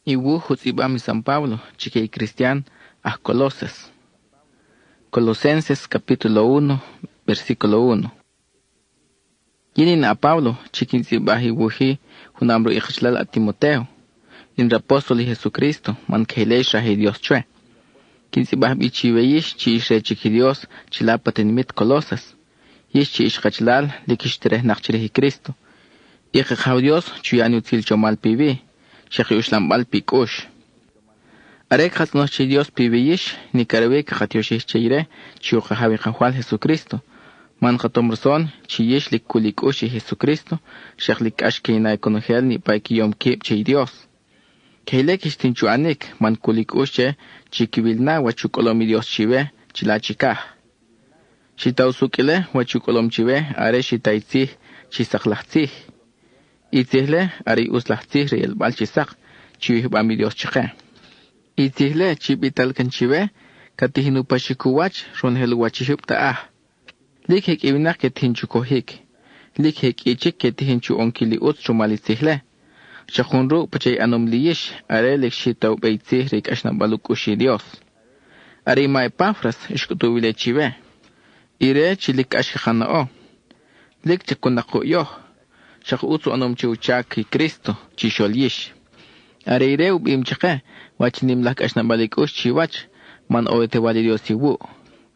Iwu Hutzibami San Pablo, chique cristian, a Colosas. Colosenses capítulo 1, versículo 1. Yinin a Pablo, chiquin zibahi wuhi, hunambro ichchlal a Timoteo, in apóstol Jesucristo, man keileish rahi Dios chue. Kin zibah bichiweish, chi ishre chiqui Dios, chilapatenimit Colosas. Yish chi ishkachlal, likishtereh nachchirehi Cristo. Iqaw Dios, chuyani util chomal pivi, shekhi ushlambal pikush. Arek hatnochi Dios piviyish, ni karawe kajatioshih cheire, chiukahawi kajwal Jesucristo. Man katomrson, chiyish likulikushi Jesucristo, sheklik ashkina ikonogel ni paikiyom kip chi Dios. Keilek istinchuanik, man kulikushe, chikivilna wachukolomi Dios chive, chilachikah. Shitausukile, wachukolom chive, are shitaitzih, chisaklahtzih. Itzihle, ari uslahtzih riel balchisak, chiwihbami Dios chike. Itzihle, chibitalkan chive, katihinu pashikuwach, ronhelu wachihub ta'ah. Likhek ibinak ketinchukohik. Likhek ichik ketihinchu onkili uts chumalitzile. Chahunru pachay anomliyish, are lekshitaw beitzih rik ashnabalukushi Dios. Are ma Epafras, ishkutubile chive. Ire chilik ashkhanao. Lik chakunako yoh. Shak utsu anom chiuchaki Cristo, chisholish. Are ire ubim chake, wachinim lak ashnabalikush chiwach, man oete wali Dios iwu.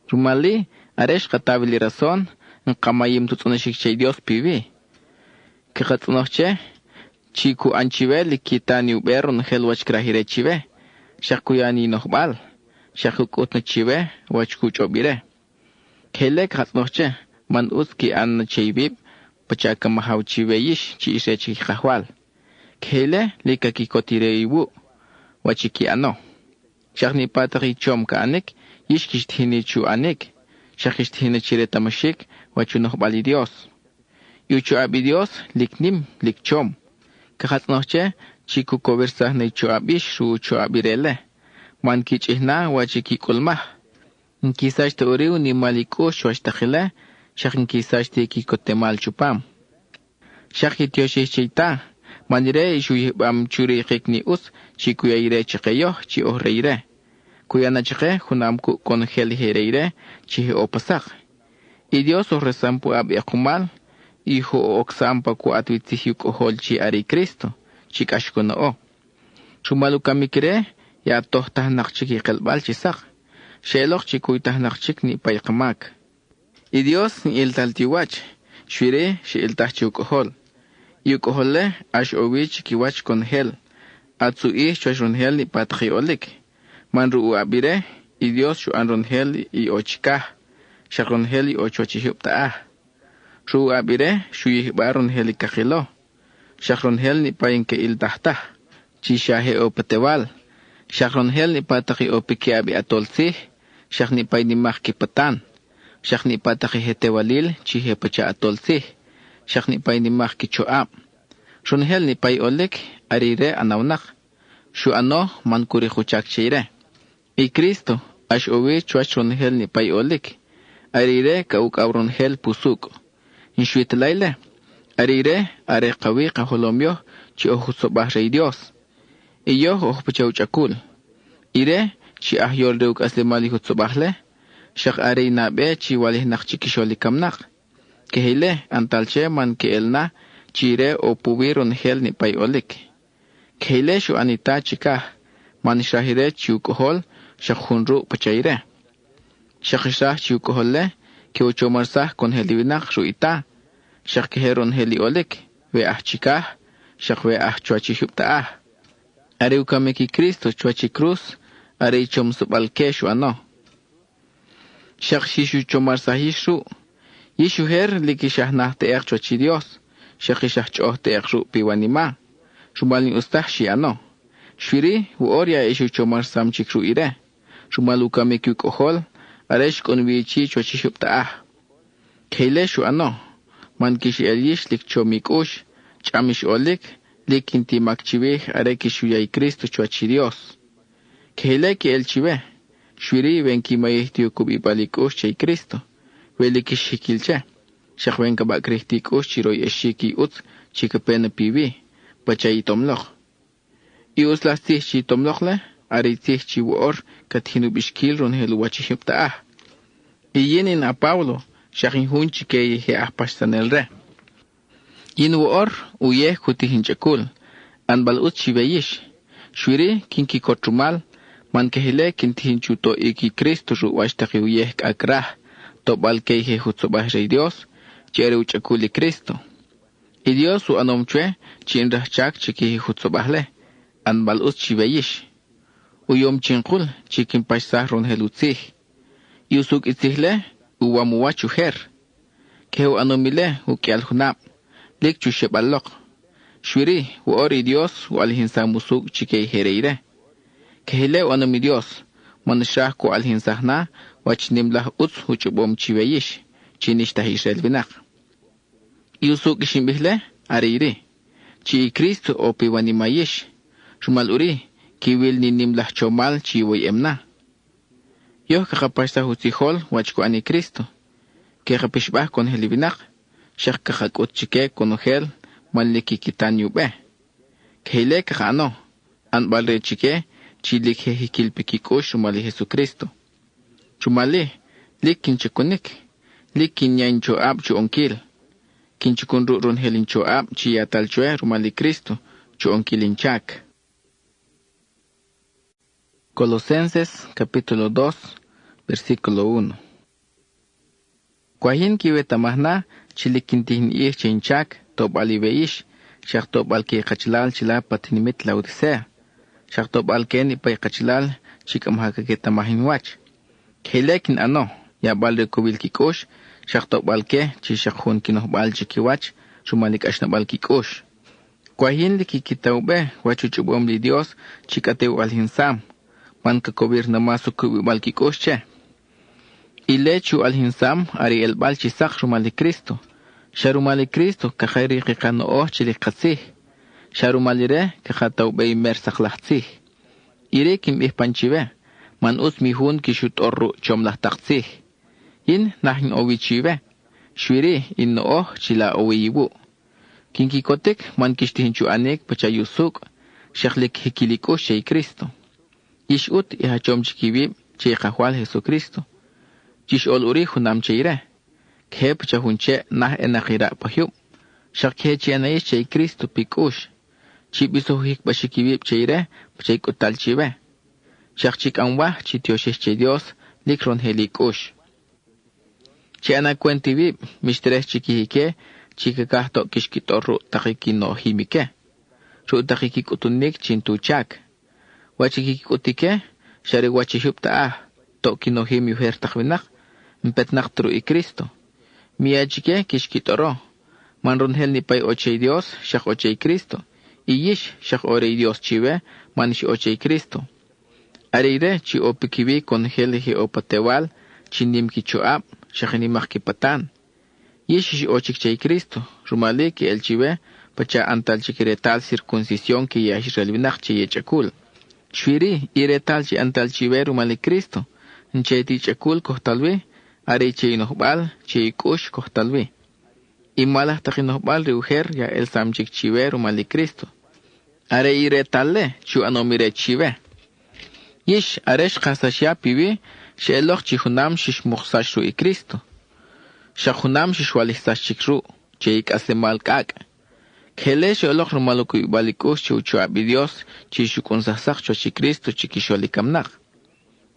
Rumali, aresh katavili razón, nkamayim tutsunashik chay Dios pivi. Kikatsunoche, chiku anchive likitani uberon helwach krahire chive. Shakuyani nohbal, shakukutna chive, wachkuchobire. Kelek hatsnoche, man uski an chayvib, pachaka mahaw chive yish, chi ishe chikahwal. Kele likakikotire iwu, wachiki ano. Shakni patari chom ka anek, yishkishtini chu anek. Shakishtini chire tamashik, wachunohbali Dios. Yuchu abi Dios, liknim, likchom. Kahatsnoche, chiku conversah ne chu abish, ru chu abirele. Man kichihna, wachiki kulmah. Nkisash te uriu ni maliko shwashtakile, shak nkisash te kikotemal chupam. Shak itioshi chita, manire ishu yibam churi khikni us, chiku yaire chikeyo, chi ohreire. Kuyana chike, hunamku konheli hereire, chihi opasak. Y Dios ohresampu ab yakumal, iho oksampa ku atwitsihuk ohol chi ari Cristo, chikashkuna o. Chumalu kamikire, ya tohtah nakchiki kelbal chisak. Shelok chikuytah nakchik ni paykamak. Y Dios ni iltaltiwach, shwire shi iltahchuk ohol. Yuk ohole, ash owich kiwach konhel. Atsu chwashronhel ni patri olik. Man ru'u abire, y Dios shu anronhel y ochikah, shakronhel y ochochihub ta'ah. Ru'u abire, shu yihbaronhel y kahilo, shakronhel ni payenke il tahtah, chishahe o patewal, shakronhel ni pataki o pikiabi atolsih, shak ni pay ni mahkipatan, shak ni pataki hetewalil, chihe pacha atolsih, shak ni pay ni mahkichoab. Shunhel ni pay olik, arire anawnak, shu ano man kurihuchak chire. Y Cristo, ash owe chuachron hel ni pay olik. Arire kauk auron hel pusuk. Inshwitlaile. Arire are kawi kaholomyo chi ohusobah rey Dios. Iyo ohpuchauchakul. Ire chi ahyol reuk aslemali hutsobahle. Shak are nabe chi walih nakchikisholikamnak. Kehile antalche man keelna chire o pubiron hel ni pay olik. Kehile shu anita chikah. Man shahire chiukohol. Shakhunru pachaire. Shakhishah chiukohole, ke uchomarsah con helivinak ruita. Shakheron heli olik, ve ahchikah, shakwe ahchuachihub ta'ah. Are ukameki Cristo chuachi cruz, are chom subalkeshu ano. Shakshishu chomarsahishu, yishu her likishahnah te'er chuachi Dios, shakishah choh te'er ru piwanima, shumalin ustahshi ano. Shwiri, uoria ishu chomarsam chikru ire. Shumaluka mekuk ohol, aresh konvichi chochishub ta'ah. Keile shu ano, man kishi elish lik chomikush, chamish olik, lik inti makchiveh arekishu yay Cristo chochi Dios. Keile ki el chive, shwiri venki maihtiu kubipalikush chay Cristo, velikish hikilche, shakwenka bakrihtikus chiroy eshiki uts, chikapena pivi, pachay tomloch. Iuslasih chi tomlocle, aritih chi woor, katinu bishkil ron helu wachihiptaah. Iyenin a Pablo, shakin hunchi ke he ahpashtanel re. Yin woor, uyeh kutihin chakul, anbal ut chiveyish. Shwiri, kinki kotrumal, man kehile kintihin chuto iki Kristo ru washtaki uyeh kakrah, tobal keihe hutsobah rey Dios, chere uchakuli Kristo. I Dios u anomchwe, chin rahchak chikihi hutsobahle, anbal ut chiveyish. Uyom chinkul, chikin pashsah ron helutzih. Yusuk itzihle, uwamuwachu her. Kehu anomile, ukial hunab, lik chushebalok. Shwiri, uori Dios, ualhinsa musuk chikei hereire. Kehile anomi Dios, manshah ko alhinsahna, wachnimlah uts huchubom chiveyish, chinishta Israel vinak. Yusuk ishimbihle, ariri. Chi Kristo opi wanimayish. Shumal uri, kiwil ninimlah chomal chiwoy emna. Yoh kakapashta hutihol wachko ani Kristo. Kekapishbah kon helibinak. Shak kakakut chike konohel manliki kitan yube. Kehile kakano. Anbalre chike chilik hehikilpikiko shumali Jesucristo. Shumali lik kinchikunik. Lik kinyancho ab chu onkil. Kinchikun ron helincho ab chiyatal chue rumali Cristo chu onkilinchak. Colosenses capítulo 2 versículo 1. Kwahin kiwetamahna chilikintihin ih chinchak tobal ibeish shak tobal ki kachlal chila patinimit laudisea shak tobal ken ipay kachlal chikamhakaketamahin wach. Khilekin ano yabal rekubil kikosh shak tobal ke chishakhun kinohbal chikiwach shumalik ashnabal kikosh. Kwahin likikitaube wachuchubom li Dios chikateu alhinsam man kakobir namasu kubibal kikosh che. Ilechu alhinsam ari el bal chisak rumali Cristo. Sharumali Cristo kakhairi kikano oh chilikasih. Sharumalire kakataube imer saklahtsih. Ire kim ihpanchive man us mihun kishut orru chomlahtaksih. Yin nahin owichive. Shwiri in oh chila owiyibu. Kinkikotek man kishtihinchu anek pachayusuk shaklik hikiliko shay Cristo. Ishut ihachom chikibib chay kahwal Jesucristo. Chish ol uri hunam chayre. Khep chahunche nah enakira pahyub. Shak khe chianaish chay Cristo pikush. Chibiso hik bashikibib chayre pachay kutal chive. Shak chik anwa chitioshish chay Dios likron helikush. Chiana kwentibib mishtereh chikihike chikakahto kishkitorru takikino himike. Ru takikikutunik chintuchak. Wachikikutike shari wachihubtaah tokino himi uher takwinak mpetnaktru i Cristo. Miyachike kishkitoro. Manronhel ni pay ochay Dios shak ochay Cristo. Iyish shak orey Dios chive manish ochay Cristo. Areire chi opikibi kon helihi opatewal chinim kichuab shakinimak kipatan. Yish ochik chay Cristo. Rumali ki el chive pacha antal chikiretal circuncisión ki yash relvinak chay chakul. Shwiri iretal chi antal chive rumali Cristo. Ncheti chakul kohtalwi are chay nohbal chay kush kohtalwi. Imalah takinohbal riuher ya el samchik chive rumali Cristo. Are iretale chu anomire chive. Yish aresh khasashya piwi sheloch chihunam shish mukhsashu i Cristo. Shahunam shishwalihsash chikru cheik asemal kak. Khele sheloch rumaluku ibalikus chuchu abidios chishukonsahsach chochi Cristo chikisholikamnak.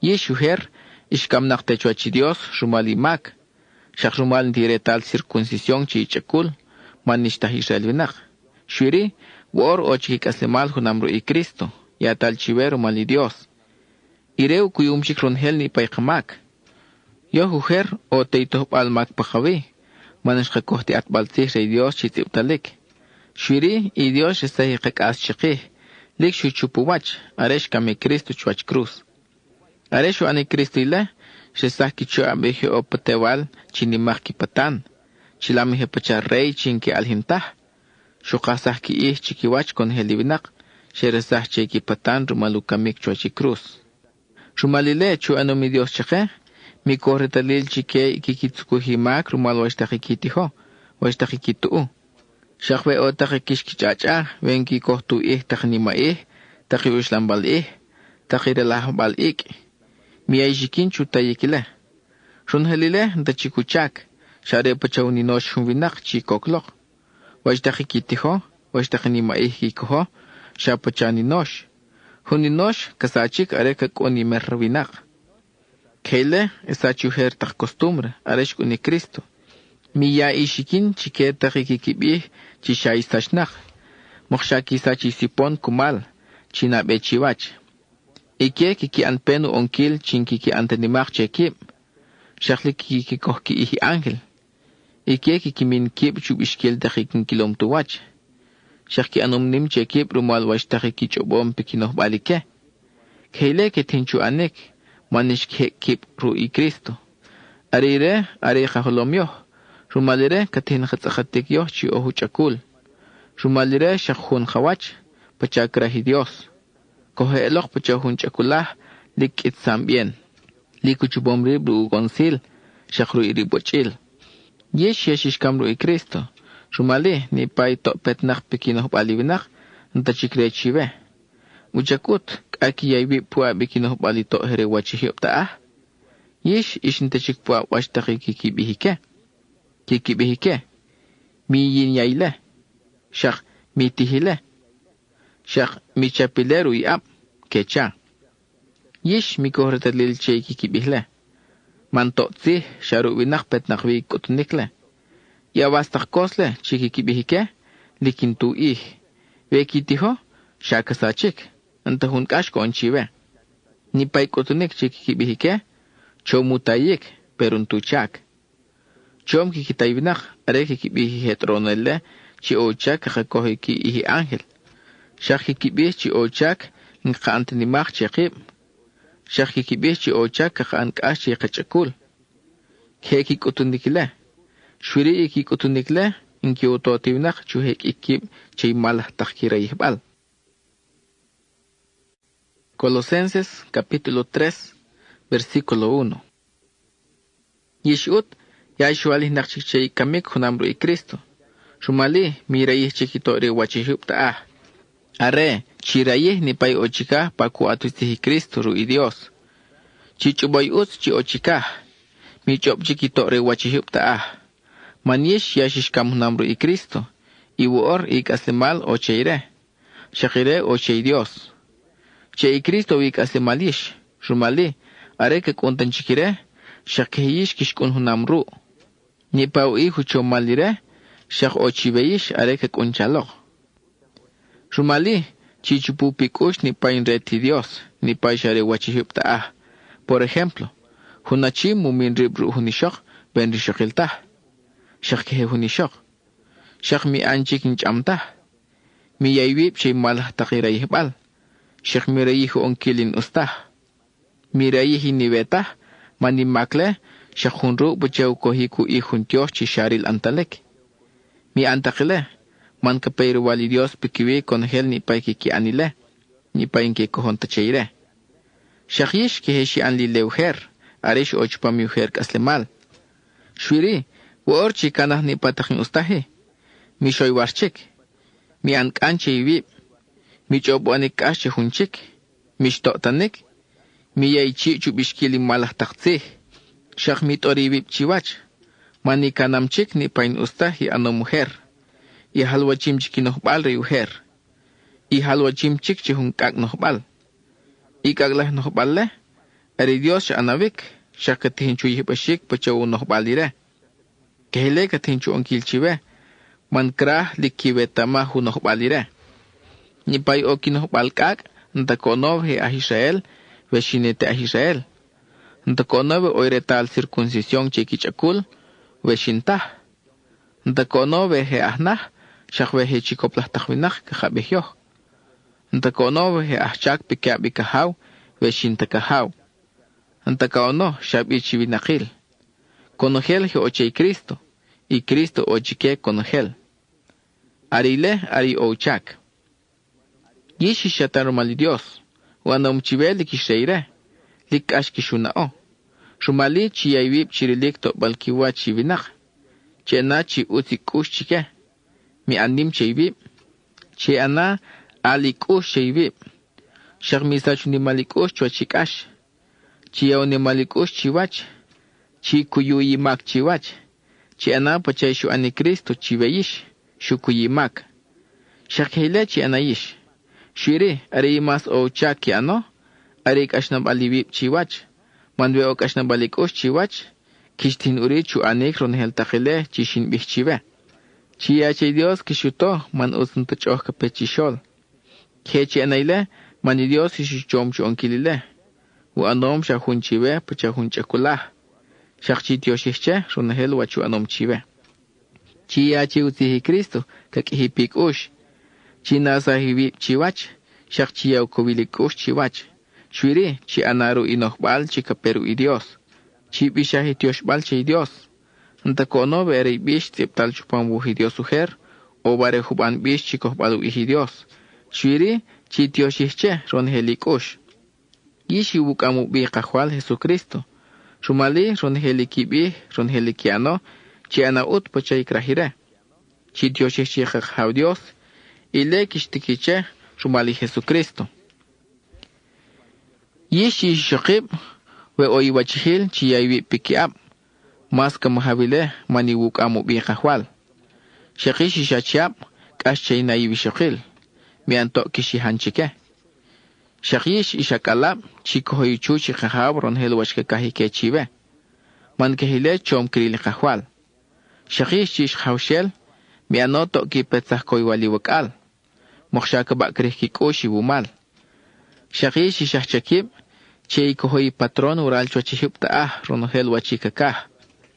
Yish uher ishkamnak techuachi Dios rumalimak. Shak rumal diretal circuncisión chichakul manishtah Israelvinak. Shwiri wor ochik asemal hunamru i Cristo yatal chiveru mali Dios. Ireu kuyumchik ronhel ni paykamak. Yo uher o teitoh almak pajawi. Manashka kohti atbaltih rey Dios chitibtalik. Shwiri i Dios esahikak as chikih. Lik shuchupuwach aresh kame Cristo chuach cruz. Areshu ane Cristo ila shesah kichu abehe o patewal chinimak kipatan. Chilamihe pacha rey chinki alhintah. Shukasah ki ih chikiwach kon helibinak. Sheresah cheki patan rumalukamik chuachi cruz. Rumalile chu anomi Dios chake. Mi corretalil chike ikikitsukuhimak rumal washtakikitiho. Washtakikitu. Shakwe o takikishkichacha. Venki kohtu ih taknima ih. taki ushlan bal'i, taki relah bal'ik, miyay jikin chutayikile. Runhelile da chikuchak, share pachawni nosh hunwinak chikoklok. Wajdaki kitiho, wajdaki ni maihikoho, shapachani nosh. Huni nosh kasachik areka koni merwinak. Keile esachuher tak costumbre, areshku ni Cristo. Miya ishikin chike takikikibih chishay sashnak. Moksha sachi sipon kumal, chinabe chiwach. Ike kiki anpenu onkil chinkiki antenimak chekib. Shakli kiki kohki ihi angel. Ike kiki min kib chubishkel dakikin kilom tuwach. Shakki anumnim chekib rumal wash takiki chobom pekinoh balike. Keile ke tinchu anek, manish kib ru'i Cristo. Arire, areja holomyo. Rumalire katin khatsahatik yo chi ohu chakul. Rumalire shakhun khawach, pachakrahi Dios. Kohe elok pachahun chakulah, lik itsam bien. Likuchubomri bru gonsil, shakhru iribochil. Yesh yeshishkamru i Cristo. Rumali ni pay to petnak pekinoh baliwinak, ntachikre chive. Uchakut, aki yaybi pua bekinoh bali to here wachihiop taah. Yesh ishintachik pua washtaki kikibihike. Kikibihike. Mi yin yaile. Shak mi tihile. Shak mi chapileru i ap. Kecha. Yesh mi kohretalil chay kikibihle. Mantotzi sharu winak petnak vi kutunikle. Ya wastak kosle chikikibihike. Likin tu ih. Vekitiho. Shakasachik. Antahun kashko onchive. Nipay kutunik chikikibihike. Chomutayik. Peruntuchak. Chom kikitayvinak. Are kikibihi hetronelle. Chi ochak kakohi ki ihi angel. Shak kikibih chi ochak. Nka antenimak chekib. Shak kikibih chi ochak kakankash chi kachakul. Keki kutunikle. Shwiri iki kutunikle. Inki utotivnak chuhek ikib chay malah takira ihbal. Colosenses capítulo 3 versículo 1. Yeshut Yahshualih nakchik chay kamik hunamru i Cristo. Shumali mirayih chikito re wachihub taah. Are chirayih ni pay ochika paku atustihi Cristo ru i Dios. Chichuboy us chi ochika. Mi chop chikito re wachihub taah. Manish yashishkam hunamru i Cristo. Iwuor ikaslemal o chayre. Shakire o chay Dios. Chay Cristo ikaslemalish. Shumali are ke kuntan chikire. Shakehish kishkun hunamru. Ni pau i hucho malire. Shak ochiveyish are ke kunchalok. Shumali chichupu pikush ni pain reti Dios. Ni pay share wachihub taah. Por ejemplo, hunachi mumin ribru hunishok ben rishokiltah. Shak kehe hunishok. Shak mi anchik inchamtah. Mi yaywib shay malah takirayih bal. Shak mi rayih onkilin ustah. Mi rayih inibetah. Mani makle. Shak hunru buchaw kohiku ihun Dios chi sharil antalek. Mi antakile. Man kapayru wali Dios pikiwi konhel ni pay kiki anile. Ni pay inke kohon tachayre. Shak yish keheshi anli leuher. Arish ochpa mi uher kaslemal. Shwiri. Woor chikanah ni patakin ustahe. Mi shoy warchik. Mi ankanche iwib. Mi chobuanik kasche hunchik. Mi shtotanik. Mi yaychi chubishkili malah taktsih. Shak mi tori iwib chiwach. Mani kanamchik ni pain ustahi ano muher. I halwachim chiki nohbal re uher. I halwachim chik chihun kak nohbal. I kaglah nohbal le. Ari Dios anavik. Shak katihinchu yihbashik pachawu nohbal ire. Kehele katinchu onkil chive. Man krah likiwe tamahu nohbalire. Ni pay oki nohbalkak. Ntakonove a Israel. Veshinete a Israel. Ntakonove oiretal circuncisión chekichakul. Veshintah. Ntakonove he ahnah. Shakwe he chikoplah takwinak kahabehyo. Ntakonove he ahchak pikabikahaw. Veshintakahaw. Ntakono shabi chivinakil. Conogel he oche Cristo, y Cristo ochike conogel. Arile ari ochak. Yishi shatar mali Dios, wanom chivel kisheire, lik ashkishunao. Shumali chi yaywib chirilikto balkiwa chivinak. Chena chi utikush chike. Mi anim chivib. Che ana alikush chivib. Shaq misach ni malikush chuachikash. Chiyaw ni malikush chiwach. Chi kuyuyimak chiwach. Chi ana pachay shu ani Cristo chivayish. Shu kuyimak. Shaq hile chi anayish. Shiri ari mas o chaki ano. Ari kashnab alivib chiwach. Manwe o kashnab alikush chiwach. Kishtin uri chu anik ronhel takile chishin bichive. Chi chay Dios kishuto man usun tachoh kapechishol. Kechi anayle mani Dios ishuchom chu onkilile. U anom shahun chive pachahun chakulah. Shakchi Dioshiche ronhel wachu anom chive. Chi chay utihi Cristo kakihipik ush. Chi nasa hivib chiwach. Shakchi yaw kovilik ush chiwach. Shwiri chi anaru inohbal chi kaperu i Dios. Chi bishahi tioshbal chi Dios. Ntakono bere bish tiptal chupan wuhi Dios ujer. O bare huban bish chi kohbalu ihi Dios. Shwiri chi tioshiche ronhelik ush. Yishi wukamu bi kahwal Jesucristo. Rumali ronheliki bi ronhelikiano. Chi anaut pachay krahire. Chi tioshiche kakhaw Dios. Ile kishtikiche rumali Jesucristo. Yishi shokib. We oy wachihil chi yaywi pikiab. Mas kamahabile mani wukamu bi kahwal. Shakishi shachiab kash na yiwi shokil. Mianto kishi hanchike. Shakish ishakalab chikohoy chuchi kahab ronhel wachke kahike chive. Man kahile chom krili kahwal. Shakish chish haushel. Mianoto ki petzah koy wali wakal. Mokhshaka bakrih kikoshi wumal. Shakish ishachakib. Chay kohoy patron ural chuachihip ta'ah ronhel wachikakah.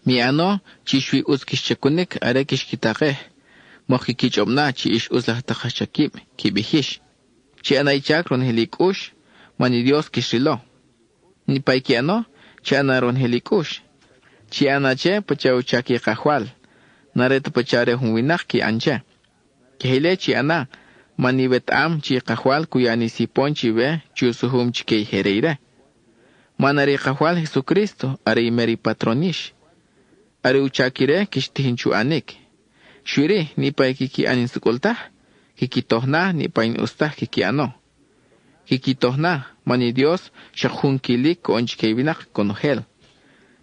Mi ano chishwi uskish chakunik arekish kitaqeh. Mokikich omna chi ish uzlah takashakib kibihish. Chi anaychak ronhelik ush mani Dios kishilo. Ni paiki ano chi ana ronhelik ush. Chi anache pachauchaki kahwal. Naret pachare hunwinak ki anche. Kihile chi ana mani betam chi kahwal kuyani sipon chive chusuhum chikei hereire. Manari kahwal Jesucristo ari meri patronish. Ari uchakire kishtihinchu anik. Shwiri ni pay kiki anin sukultah. Kikitohna ni pain ustah kiki ano. Kikitohna mani Dios shakhun kilik konchkevinak konohel.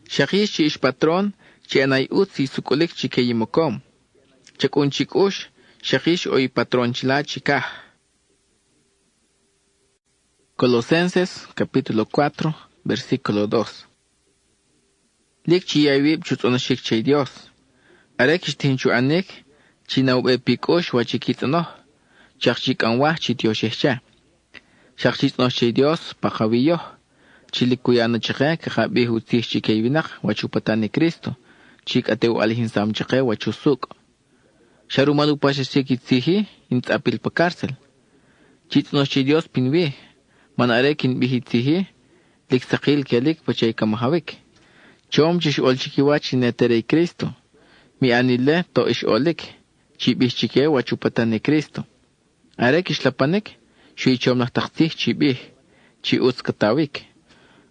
Shakish chi ish patron chi anay utsi sukulik chikeyimokom. Chakun chikush shakish oy patron chila chikah. Colosenses capítulo 4 versículo 2. Lik chi yayvib chutzonashik chay Dios. Arekish tinchu anik, chi naube pikosh wachikitano. Chakchik anwah chi Dioshecha. Chakchitno chay Dios pakawiyo. Chilikuyano chake kakabi hutih chikayvinak wachupatani Cristo. Chik ateu alihinsam chake wachusuk. Sharumalu pashasiki tsihi intzapil pa cárcel. Chitno chay Dios pinwi. Man arekin bihi tsihi. Lik sakil kelik pachay kamahawik. Chom chish ol chikiwach neterey Cristo. Mi anile to ish olik. Chibih chike wachupatani Cristo. Arek ishlapanik. Shui chom naktaktih chibih. Chi utskatawik.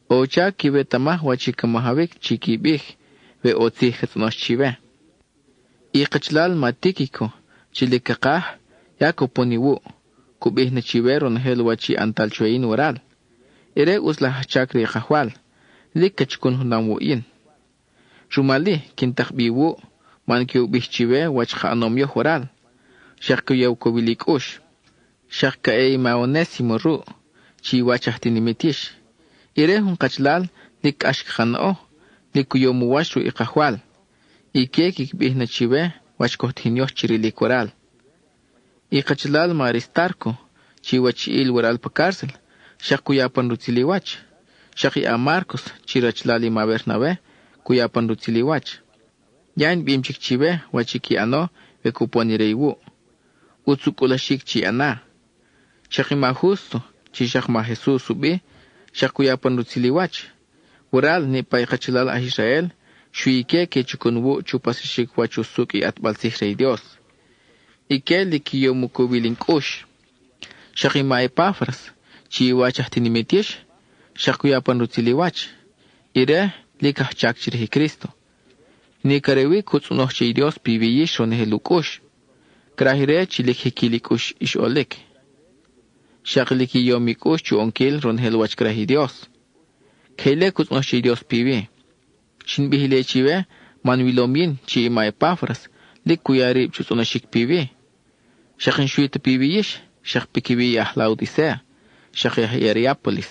Ocha kiwe tamah wachikamahawik chikibih. We otzih hetnosh chive. Iqachlal matikiko. Chilikakah. Yako poniwu. Kubih na chive ronhel wachi antal chuayin waral. Ere uslah chakri kahwal. Likachkun hunamwuin. Rumali kintakbiwu. Man kiu bihchive wachka anomyo horal. Shak yaw kovilik ush. Shak kaey maonesimo ru. Chi wachahtinimitish. Ire hun kachlal lik ashkano. Likuyo muwashu ikahwal. Ike kikbih na chive wachkohtinyoh chirilik waral. Ikachlal maristarko. Chi wachiil waral pa cárcel. Shak kuyapan rutiliwach. Shaki a Marcos chirachlali ma Bernabé kuyapan rutiliwach. Yain bimchik chive wachiki ano ve kuponi reiwu. Utsukulashik chi ana. Shaki ma justo chi shak ma Jesús subi shak kuyapan rutiliwach. Ural ni paikachilal a Israel shuike ke chukunwu chupasishik wachusuki atbalsih rey Dios. Ike likiyo mukubilinkush. Shaki ma Epafras chi wachahtinimitish. Shakuyapan rutiliwach. Ire likah chakchirhi Cristo. Ni karewi kutsunoh chay Dios pibiyish ronhelukush. Krahire chilik hikilikush ish olik. Shaqliki yomikush chu onkil ronhel wachkrahi Dios. Kele kutnoshi Dios pivi. Shin bihile chive manwilomin chi ima Epafras lik kuyarib chutonashik pivi. Shaqin shuita piviyish, shaq pikivi yah Laodicea, shaq yah Hierapolis.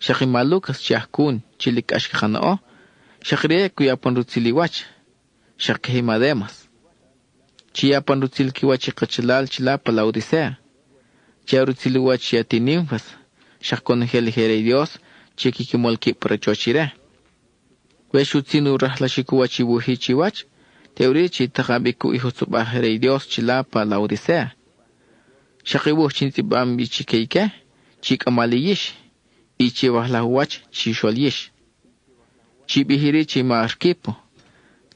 Shaqin malukas chiahkun chilik ashkhanao, shaq rie kuyapan rutziliwach, shaq himademas. Chiyapan rutzilkiwachi qachalal chilapa Laodicea. Chia rutziliwach yatinimfas, shaq konhel here Dios, chikikimolki parachochire. Weshutzinu rahlashikuwachi wuhichiwach, teorichi takabiku ihusubah rey Dios chilapa Laodicea. Shaqibuh chintibam bichikeike, chikamaliyish, ichiwahlahuach chisholiyish. Chibihiri chimarkipo,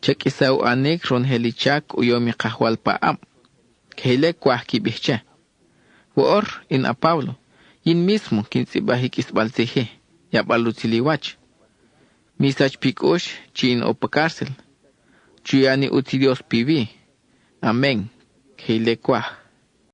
chakisau anik ronhelichak uyomi kahwalpaam, kehile kwahkibihche. Woor in a Pablo, yin mismo kintzibahik isbalzihi, yabalutiliwach. Misach pikush chin opa cárcel. Chuyani uti Dios pivi. Amén. Kehile kwah.